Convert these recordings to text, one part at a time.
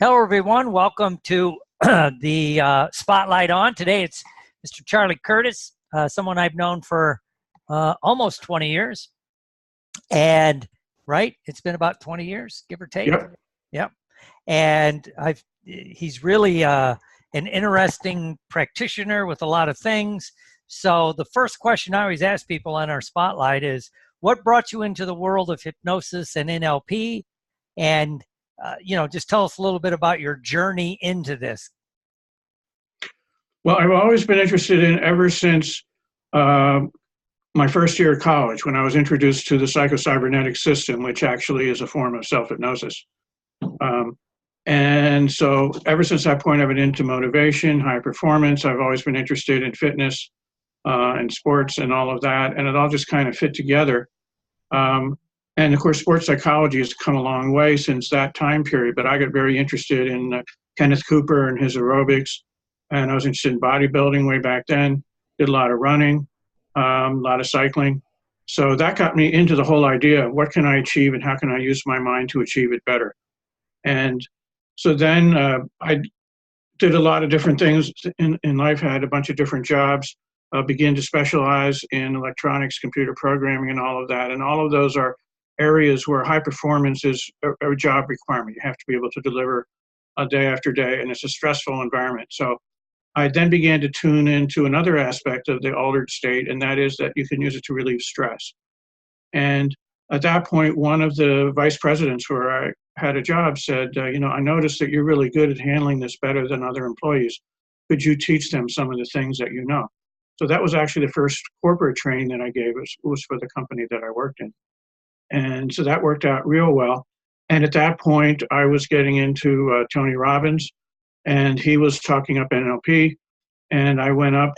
Hello, everyone. Welcome to the Spotlight On. Today, it's Mr. Charlie Curtis, someone I've known for almost 20 years. And, right, it's been about 20 years, give or take. Yep. And he's really an interesting practitioner with a lot of things. So the first question I always ask people on our Spotlight is, what brought you into the world of hypnosis and NLP? And just tell us a little bit about your journey into this. Well, I've always been interested in ever since my first year of college, when I was introduced to the psychocybernetic system, which actually is a form of self-hypnosis. And so ever since that point, I've been into motivation, high performance. I've always been interested in fitness and sports and all of that. And it all just kind of fit together. And of course, sports psychology has come a long way since that time period, but I got very interested in Kenneth Cooper and his aerobics, and I was interested in bodybuilding way back then, did a lot of running, a lot of cycling. So that got me into the whole idea of what can I achieve and how can I use my mind to achieve it better. And so then I did a lot of different things in life, had a bunch of different jobs, began to specialize in electronics, computer programming, and all of that. And all of those are areas where high performance is a job requirement. You have to be able to deliver day after day, and it's a stressful environment. So I then began to tune into another aspect of the altered state, and that is that you can use it to relieve stress. And at that point, one of the vice presidents where I had a job said, I noticed that you're really good at handling this better than other employees. Could you teach them some of the things that you know? So that was actually the first corporate training that I gave. It was for the company that I worked in. And so that worked out real well. And at that point, I was getting into Tony Robbins, and he was talking up NLP. And I went up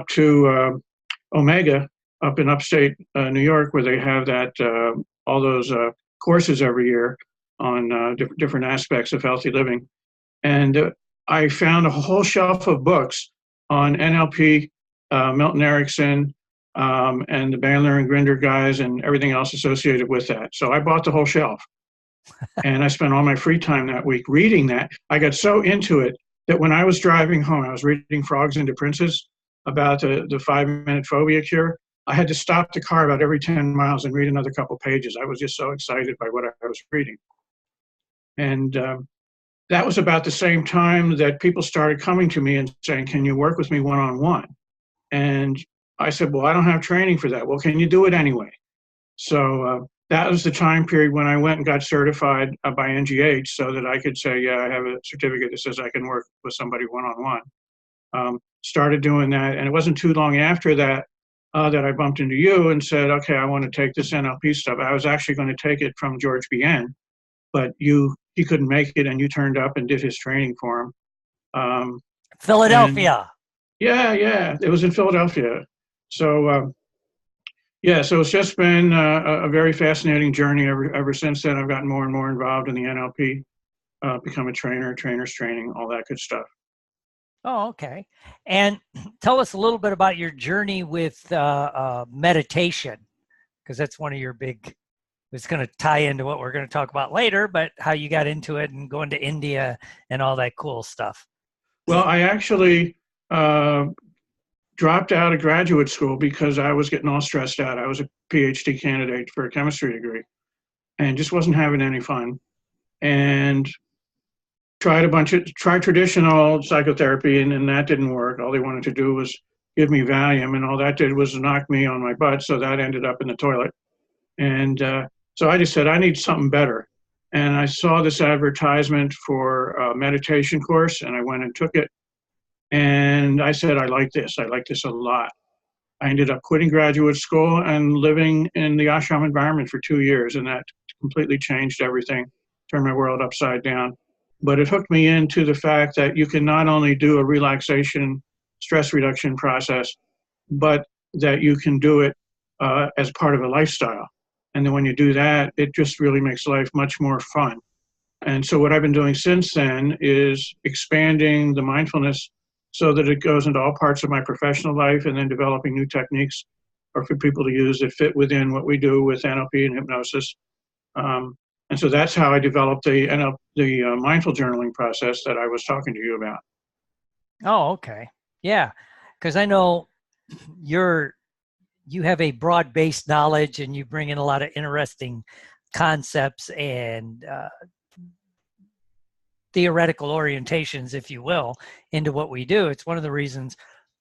to Omega up in upstate New York, where they have that all those courses every year on different aspects of healthy living. And I found a whole shelf of books on NLP, Milton Erickson, and the Bandler and Grinder guys and everything else associated with that. So I bought the whole shelf. And I spent all my free time that week reading that. I got so into it that when I was driving home, I was reading Frogs into Princes about the 5-minute phobia cure. I had to stop the car about every 10 miles and read another couple pages. I was just so excited by what I was reading. And that was about the same time that people started coming to me and saying, can you work with me one-on-one? And I said, well, I don't have training for that. Well, can you do it anyway? So that was the time period when I went and got certified by NGH so that I could say, yeah, I have a certificate that says I can work with somebody one-on-one. Started doing that. And it wasn't too long after that that I bumped into you and said, okay, I want to take this NLP stuff. I was actually going to take it from George Bien, but he couldn't make it, and you turned up and did his training for him. Philadelphia. Yeah. It was in Philadelphia. So, so it's just been a very fascinating journey ever since then. I've gotten more and more involved in the NLP, become a trainer's training, all that good stuff. Oh, okay. And tell us a little bit about your journey with meditation, because that's one of your it's going to tie into what we're going to talk about later, but how you got into it and going to India and all that cool stuff. Well, I actually dropped out of graduate school because I was getting all stressed out. I was a PhD candidate for a chemistry degree and just wasn't having any fun. And tried traditional psychotherapy, and that didn't work. All they wanted to do was give me Valium, and all that did was knock me on my butt. So that ended up in the toilet. And so I just said, I need something better. And I saw this advertisement for a meditation course, and I went and took it. And I said, I like this a lot. I ended up quitting graduate school and living in the ashram environment for 2 years, and that completely changed everything, turned my world upside down. But it hooked me into the fact that you can not only do a relaxation, stress reduction process, but that you can do it as part of a lifestyle. And then when you do that, it just really makes life much more fun. And so what I've been doing since then is expanding the mindfulness so that it goes into all parts of my professional life, and then developing new techniques or for people to use that fit within what we do with NLP and hypnosis. And so that's how I developed the mindful journaling process that I was talking to you about. Oh, okay. Yeah. Because I know you have a broad-based knowledge and you bring in a lot of interesting concepts and theoretical orientations, if you will, into what we do. It's one of the reasons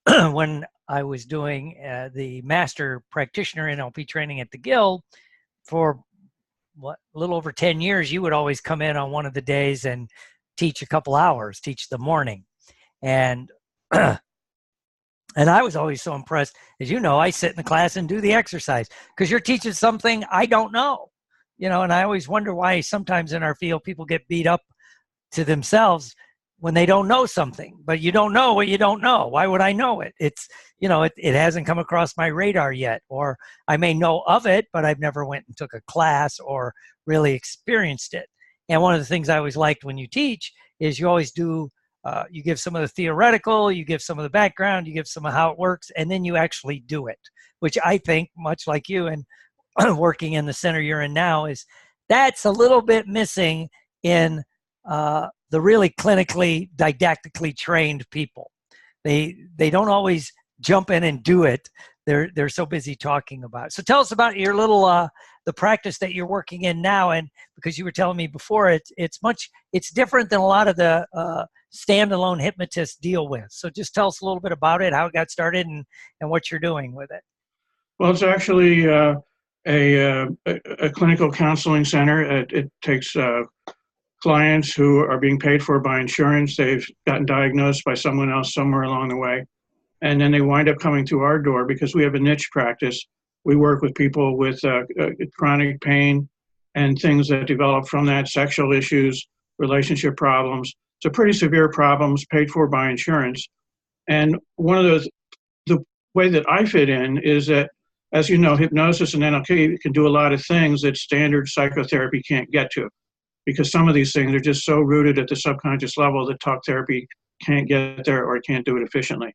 when I was doing the master practitioner NLP training at the Guild for a little over 10 years, you would always come in on one of the days and teach a couple hours, teach the morning. And and I was always so impressed. As you know, I sit in the class and do the exercise because you're teaching something I don't know, and I always wonder why sometimes in our field people get beat up to themselves when they don't know something. But you don't know what you don't know. Why would I know it? It's, it hasn't come across my radar yet, or I may know of it, but I've never went and took a class or really experienced it. And one of the things I always liked when you teach is you always do you give some of the theoretical, you give some of the background, you give some of how it works, and then you actually do it, which I think, much like you and working in the center you're in now, is that's a little bit missing in the really clinically, didactically trained people. They don't always jump in and do it. They're so busy talking about it. So tell us about your little the practice that you're working in now, and because you were telling me before, it's different than a lot of the standalone hypnotists deal with. So just tell us a little bit about it, how it got started, and what you're doing with it. Well, it's actually a clinical counseling center. It takes clients who are being paid for by insurance. They've gotten diagnosed by someone else somewhere along the way. And then they wind up coming through our door because we have a niche practice. We work with people with chronic pain and things that develop from that, sexual issues, relationship problems. So pretty severe problems paid for by insurance. And one of the way that I fit in is that, as you know, hypnosis and NLP can do a lot of things that standard psychotherapy can't get to, because some of these things are just so rooted at the subconscious level that talk therapy can't get there or can't do it efficiently.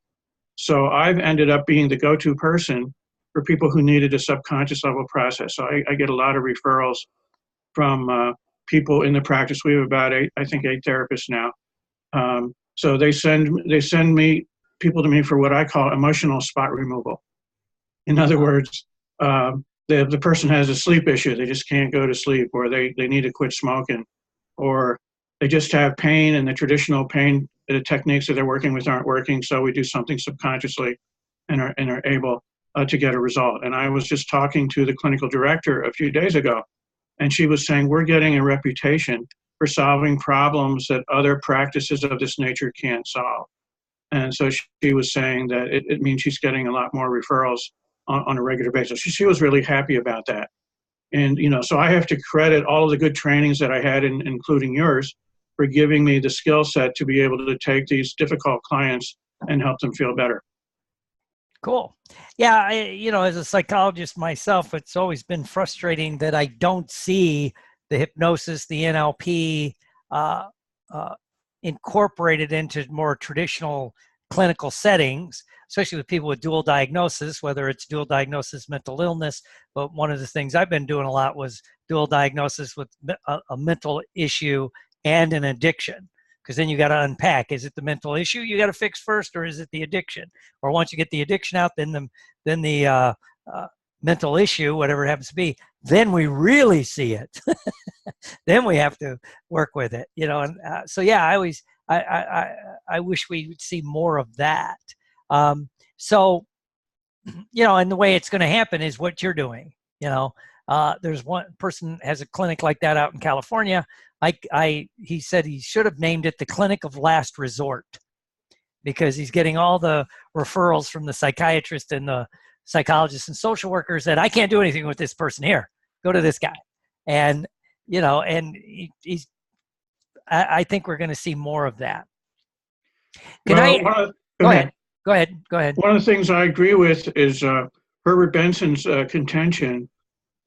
So I've ended up being the go-to person for people who needed a subconscious level process. So I get a lot of referrals from people in the practice. We have about eight therapists now. So they send me people to me for what I call emotional spot removal. In other words, the person has a sleep issue. They just can't go to sleep, or they need to quit smoking, or they just have pain and the traditional pain techniques that they're working with aren't working. So we do something subconsciously and are able to get a result. And I was just talking to the clinical director a few days ago, and she was saying, we're getting a reputation for solving problems that other practices of this nature can't solve. And so she was saying that it means she's getting a lot more referrals on a regular basis. She was really happy about that. And, so I have to credit all of the good trainings that I had, including yours, for giving me the skill set to be able to take these difficult clients and help them feel better. Cool. Yeah, as a psychologist myself, it's always been frustrating that I don't see the hypnosis, the NLP incorporated into more traditional clinical settings, especially with people with dual diagnosis, whether it's dual diagnosis mental illness. But one of the things I've been doing a lot was dual diagnosis with a mental issue and an addiction. Because then you got to unpack, is it the mental issue you got to fix first, or is it the addiction? Or once you get the addiction out, then the mental issue, whatever it happens to be, then we really see it. Then we have to work with it, And so yeah, I wish we would see more of that. So, and the way it's going to happen is what you're doing. There's one person has a clinic like that out in California. He said he should have named it the Clinic of Last Resort, because he's getting all the referrals from the psychiatrist and the psychologists and social workers that I can't do anything with this person here. Go to this guy. And, I think we're going to see more of that. Go ahead. One of the things I agree with is Herbert Benson's contention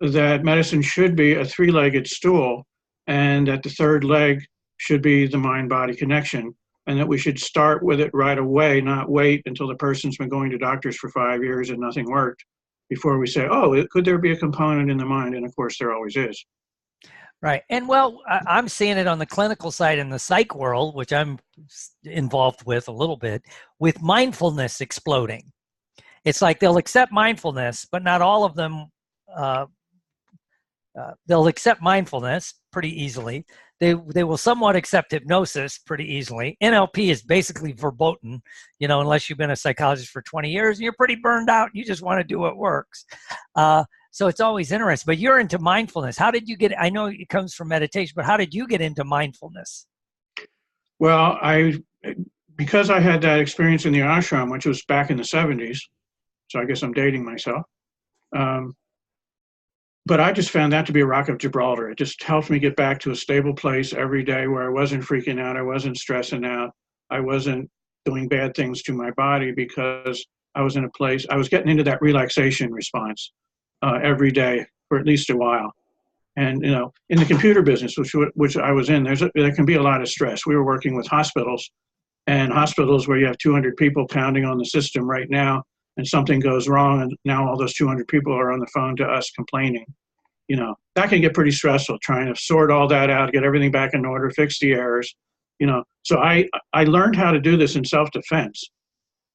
that medicine should be a three-legged stool, and that the third leg should be the mind-body connection, and that we should start with it right away, not wait until the person's been going to doctors for 5 years and nothing worked before we say, oh, could there be a component in the mind? And of course, there always is. Right. And well, I'm seeing it on the clinical side in the psych world, which I'm involved with a little bit, with mindfulness exploding. It's like they'll accept mindfulness, but not all of them. Uh, they'll accept mindfulness pretty easily. They will somewhat accept hypnosis pretty easily. NLP is basically verboten, unless you've been a psychologist for 20 years and you're pretty burned out. You just want to do what works. So it's always interesting. But you're into mindfulness. How did you get? I know it comes from meditation, but how did you get into mindfulness? Well, because I had that experience in the ashram, which was back in the 70s, so I guess I'm dating myself. But I just found that to be a rock of Gibraltar. It just helped me get back to a stable place every day where I wasn't freaking out, I wasn't stressing out, I wasn't doing bad things to my body, because I was in a place, I was getting into that relaxation response every day for at least a while. And in the computer business, which I was in, there can be a lot of stress. We were working with hospitals, and hospitals where you have 200 people pounding on the system right now, and something goes wrong, and now all those 200 people are on the phone to us complaining. That can get pretty stressful, trying to sort all that out, get everything back in order, fix the errors. So I learned how to do this in self-defense,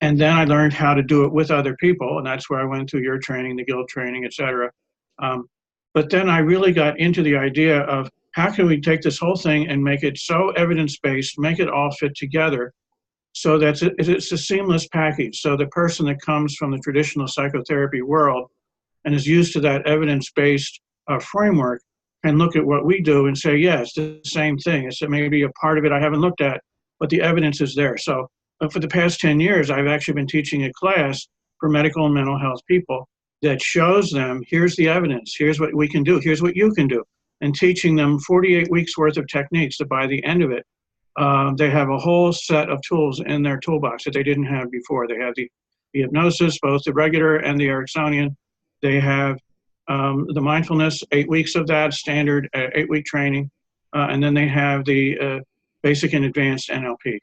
and then I learned how to do it with other people, and that's where I went through your training, the guild training, etc. But then I really got into the idea of how can we take this whole thing and make it so evidence-based, make it all fit together, so that it's a seamless package. So the person that comes from the traditional psychotherapy world and is used to that evidence-based framework can look at what we do and say, yeah, it's the same thing. It's maybe a part of it I haven't looked at, but the evidence is there. So for the past 10 years, I've actually been teaching a class for medical and mental health people that shows them, here's the evidence, here's what we can do, here's what you can do, and teaching them 48 weeks worth of techniques that by the end of it, they have a whole set of tools in their toolbox that they didn't have before. They have the hypnosis, both the regular and the Ericksonian. They have the mindfulness, 8 weeks of that, standard 8-week training. And then they have the basic and advanced NLP.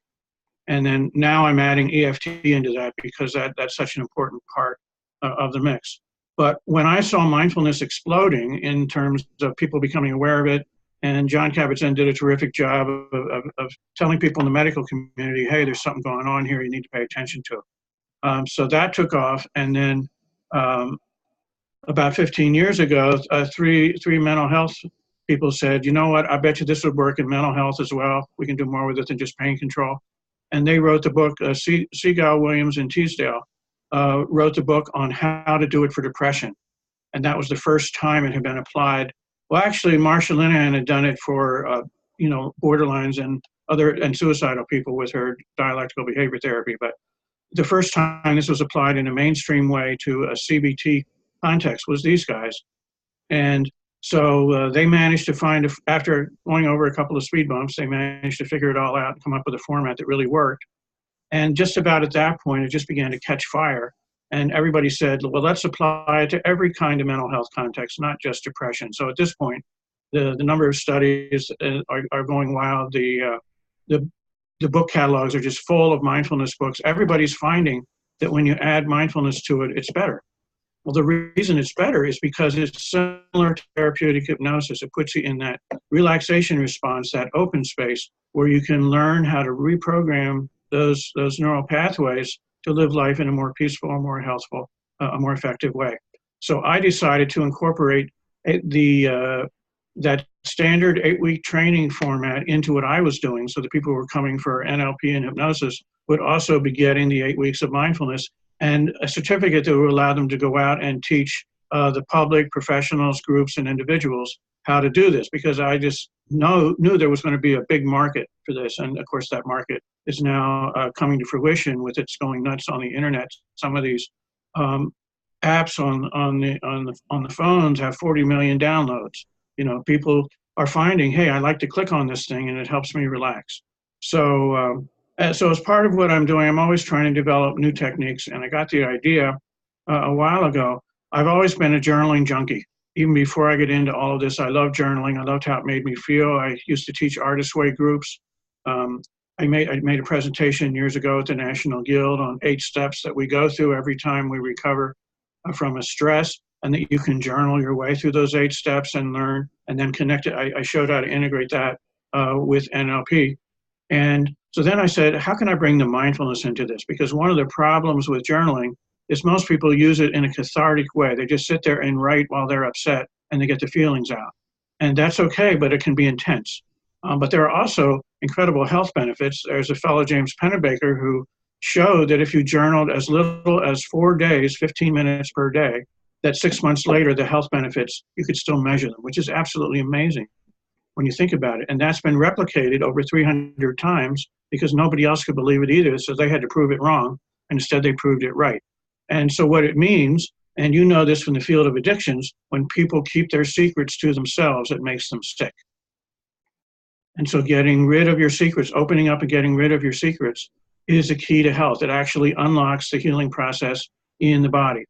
And then now I'm adding EFT into that, because that's such an important part of the mix. But when I saw mindfulness exploding in terms of people becoming aware of it, and John Kabat-Zinn did a terrific job of telling people in the medical community, hey, there's something going on here you need to pay attention to. So that took off. And then about 15 years ago, three mental health people said, you know what, I bet you this would work in mental health as well. We can do more with it than just pain control. And they wrote the book, Seagal, Williams, and Teasdale wrote the book on how to do it for depression. And that was the first time it had been applied. Well, actually, Marsha Linehan had done it for, borderlines and suicidal people with her dialectical behavior therapy. But the first time this was applied in a mainstream way to a CBT context was these guys. And so they managed to find, after going over a couple of speed bumps, they managed to figure it all out and come up with a format that really worked. And just about at that point, it just began to catch fire. And everybody said, well, let's apply it to every kind of mental health context, not just depression. So at this point, the number of studies are going wild. The book catalogs are just full of mindfulness books. Everybody's finding that when you add mindfulness to it, it's better. Well, the reason it's better is because it's similar to therapeutic hypnosis. It puts you in that relaxation response, that open space where you can learn how to reprogram those neural pathways to live life in a more peaceful, more healthful, a more effective way. So I decided to incorporate that standard 8-week training format into what I was doing, so the people who were coming for NLP and hypnosis would also be getting the 8 weeks of mindfulness and a certificate that would allow them to go out and teach the public, professionals, groups, and individuals how to do this, because I just knew there was going to be a big market for this. And of course, that market is now coming to fruition with its going nuts on the internet. Some of these apps on the phones have 40 million downloads. People are finding, hey, I like to click on this thing and it helps me relax. So as part of what I'm doing, I'm always trying to develop new techniques. And I got the idea a while ago. I've always been a journaling junkie. Even before I get into all of this, I love journaling. I loved how it made me feel. I used to teach Artist Way groups. I made a presentation years ago at the National Guild on 8 steps that we go through every time we recover from a stress. and that you can journal your way through those 8 steps and learn, and then connect it. I showed how to integrate that with NLP. And so then I said, how can I bring the mindfulness into this? Because one of the problems with journaling is most people use it in a cathartic way. They just sit there and write while they're upset, and they get the feelings out. And that's okay, but it can be intense. But there are also incredible health benefits. There's a fellow, James Pennebaker, who showed that if you journaled as little as 4 days, 15 minutes per day, that 6 months later, the health benefits, you could still measure them, which is absolutely amazing when you think about it. And that's been replicated over 300 times because nobody else could believe it either, so they had to prove it wrong, and instead they proved it right. And so what it means, and you know this from the field of addictions, when people keep their secrets to themselves, it makes them sick. And so getting rid of your secrets, opening up and getting rid of your secrets is a key to health. It actually unlocks the healing process in the body.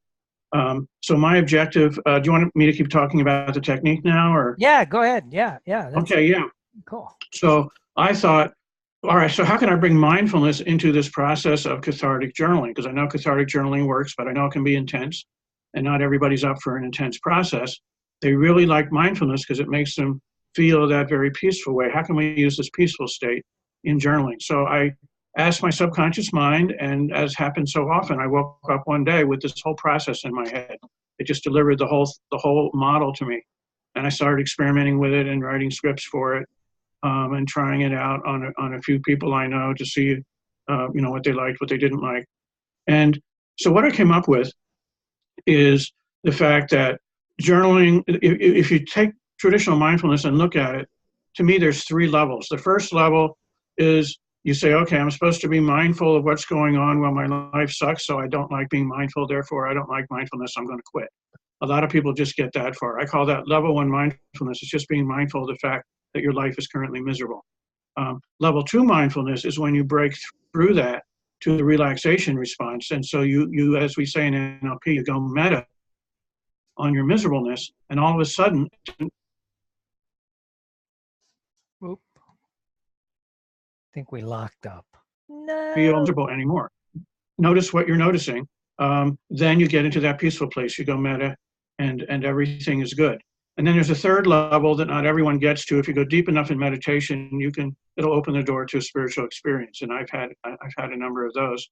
So my objective, do you want me to keep talking about the technique now? Or? Yeah, go ahead. Yeah. Okay, yeah. Cool. So I thought, all right, so how can I bring mindfulness into this process of cathartic journaling? Because I know cathartic journaling works, but I know it can be intense, and not everybody's up for an intense process. They really like mindfulness because it makes them feel that very peaceful way. How can we use this peaceful state in journaling? So I asked my subconscious mind, and as happens so often, I woke up one day with this whole process in my head. It just delivered the whole model to me. And I started experimenting with it and writing scripts for it, and trying it out on a few people I know to see, what they liked, what they didn't like. And so what I came up with is the fact that journaling, if you take traditional mindfulness and look at it, to me, there's 3 levels. The first level is you say, okay, I'm supposed to be mindful of what's going on while my life sucks, so I don't like being mindful, therefore I don't like mindfulness, I'm going to quit. A lot of people just get that far. I call that level 1 mindfulness. It's just being mindful of the fact that your life is currently miserable. Level 2 mindfulness is when you break through that to the relaxation response. And so you, as we say in NLP, you go meta on your miserableness, and all of a sudden, Oop. I think we locked up. No. Feel miserable anymore. Notice what you're noticing. Then you get into that peaceful place. You go meta, and everything is good. And then there's a third level that not everyone gets to. If you go deep enough in meditation, it'll open the door to a spiritual experience. And I've had a number of those,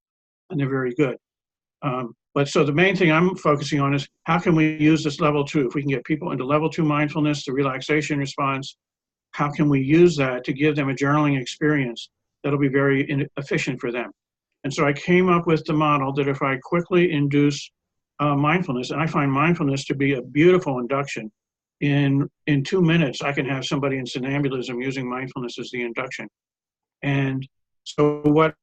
and they're very good. But so the main thing I'm focusing on is how can we use this level 2? If we can get people into level 2 mindfulness, the relaxation response, how can we use that to give them a journaling experience that'll be very efficient for them? And so I came up with the model that if I quickly induce mindfulness, and I find mindfulness to be a beautiful induction, in 2 minutes, I can have somebody in somnambulism using mindfulness as the induction. And so what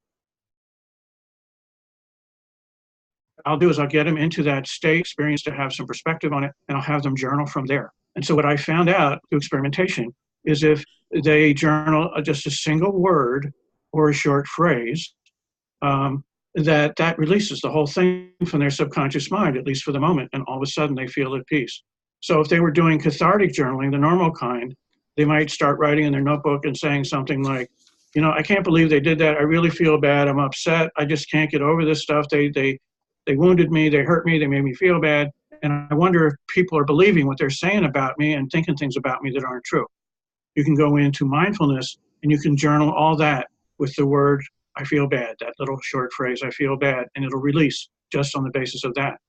I'll do is I'll get them into that state experience to have some perspective on it, and I'll have them journal from there. And so what I found out through experimentation is if they journal just a single word or a short phrase, that releases the whole thing from their subconscious mind, at least for the moment, and all of a sudden they feel at peace. So if they were doing cathartic journaling, the normal kind, they might start writing in their notebook and saying something like, I can't believe they did that. I really feel bad. I'm upset. I just can't get over this stuff. They wounded me. They hurt me. They made me feel bad. And I wonder if people are believing what they're saying about me and thinking things about me that aren't true. You can go into mindfulness and you can journal all that with the word, I feel bad, that little short phrase, I feel bad, and it'll release just on the basis of that.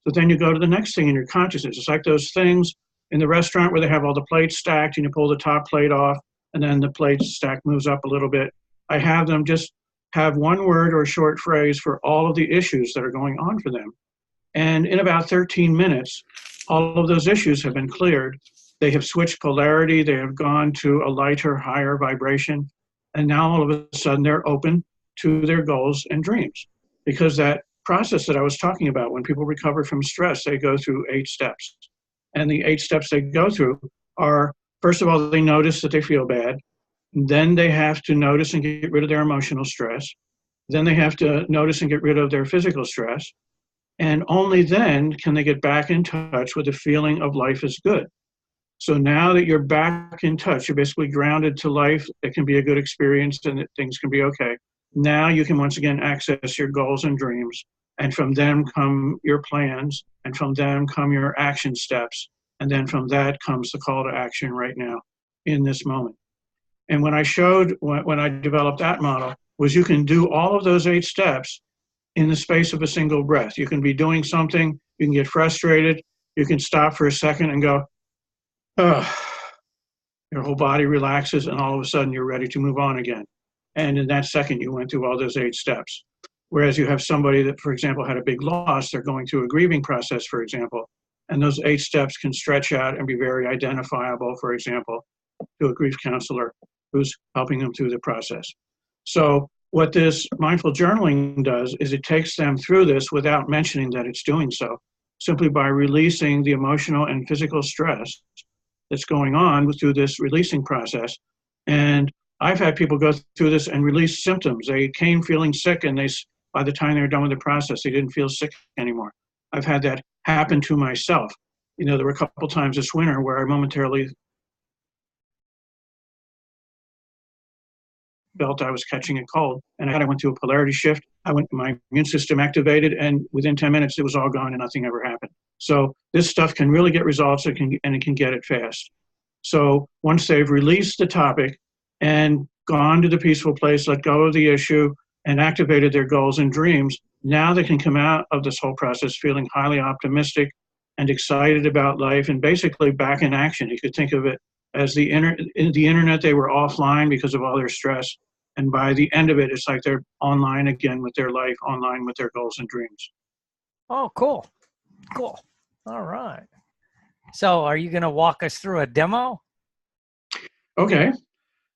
So then you go to the next thing in your consciousness. It's like those things in the restaurant where they have all the plates stacked and you pull the top plate off and then the plate stack moves up a little bit. I have them just have one word or a short phrase for all of the issues that are going on for them. And in about 13 minutes, all of those issues have been cleared. They have switched polarity. They have gone to a lighter, higher vibration. And now all of a sudden they're open to their goals and dreams. Because that process that I was talking about, when people recover from stress, they go through 8 steps. And the 8 steps they go through are, first of all, they notice that they feel bad. Then they have to notice and get rid of their emotional stress. Then they have to notice and get rid of their physical stress. And only then can they get back in touch with the feeling of life is good. So now that you're back in touch, you're basically grounded to life. It can be a good experience and that things can be okay. Now you can once again access your goals and dreams. and from them come your plans, and from them come your action steps, and then from that comes the call to action right now in this moment. And when I showed, when I developed that model, was you can do all of those 8 steps in the space of a single breath. You can be doing something, you can get frustrated, you can stop for a second and go, ugh. Your whole body relaxes, and all of a sudden you're ready to move on again. And in that second, you went through all those 8 steps. Whereas you have somebody that, for example, had a big loss, they're going through a grieving process, for example, and those 8 steps can stretch out and be very identifiable, for example, to a grief counselor who's helping them through the process. So what this mindful journaling does is it takes them through this without mentioning that it's doing so, simply by releasing the emotional and physical stress that's going on through this releasing process. And I've had people go through this and release symptoms. They came feeling sick, and by the time they were done with the process, they didn't feel sick anymore. I've had that happen to myself. You know, there were a couple times this winter where I momentarily felt I was catching a cold, and I went through a polarity shift. My immune system activated, and within 10 minutes, it was all gone and nothing ever happened. So this stuff can really get results, and it can get it fast. So once they've released the topic and gone to the peaceful place, let go of the issue, and activated their goals and dreams, now they can come out of this whole process feeling highly optimistic and excited about life, and basically back in action. You could think of it as the internet. They were offline because of all their stress, and by the end of it, it's like they're online again with their life, online with their goals and dreams. Oh, cool. Cool. All right. So are you going to walk us through a demo? Okay.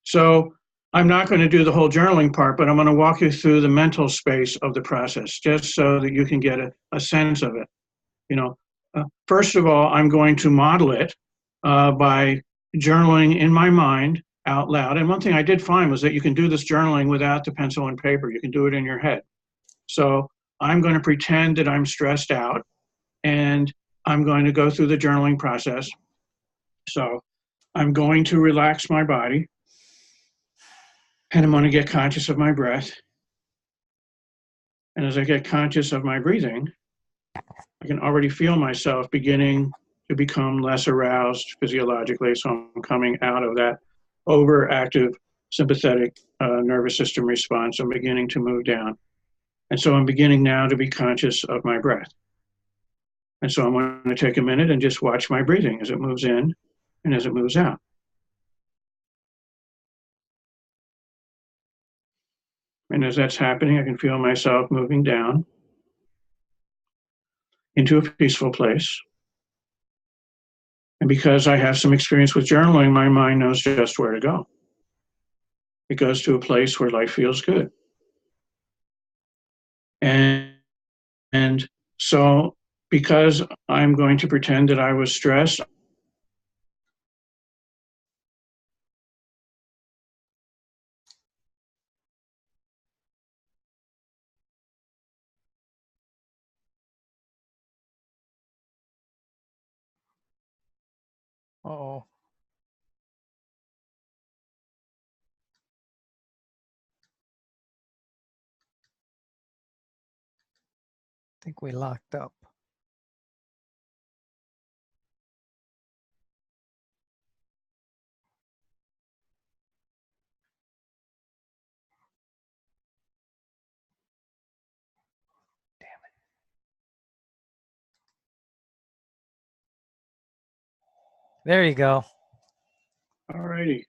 So I'm not going to do the whole journaling part, but I'm going to walk you through the mental space of the process, just so that you can get a sense of it. You know, first of all, I'm going to model it by journaling in my mind out loud. And one thing I did find was that you can do this journaling without the pencil and paper. You can do it in your head. So I'm going to pretend that I'm stressed out, and I'm going to go through the journaling process. So I'm going to relax my body, and I'm going to get conscious of my breath. And as I get conscious of my breathing, I can already feel myself beginning to become less aroused physiologically. So I'm coming out of that overactive sympathetic nervous system response. I'm beginning to move down. And so I'm beginning now to be conscious of my breath. And so I'm going to take a minute and just watch my breathing as it moves in and as it moves out. And as that's happening, I can feel myself moving down into a peaceful place. And because I have some experience with journaling, my mind knows just where to go. It goes to a place where life feels good. And so because I'm going to pretend that I was stressed, Uh-oh. I think we locked up. There you go. all righty.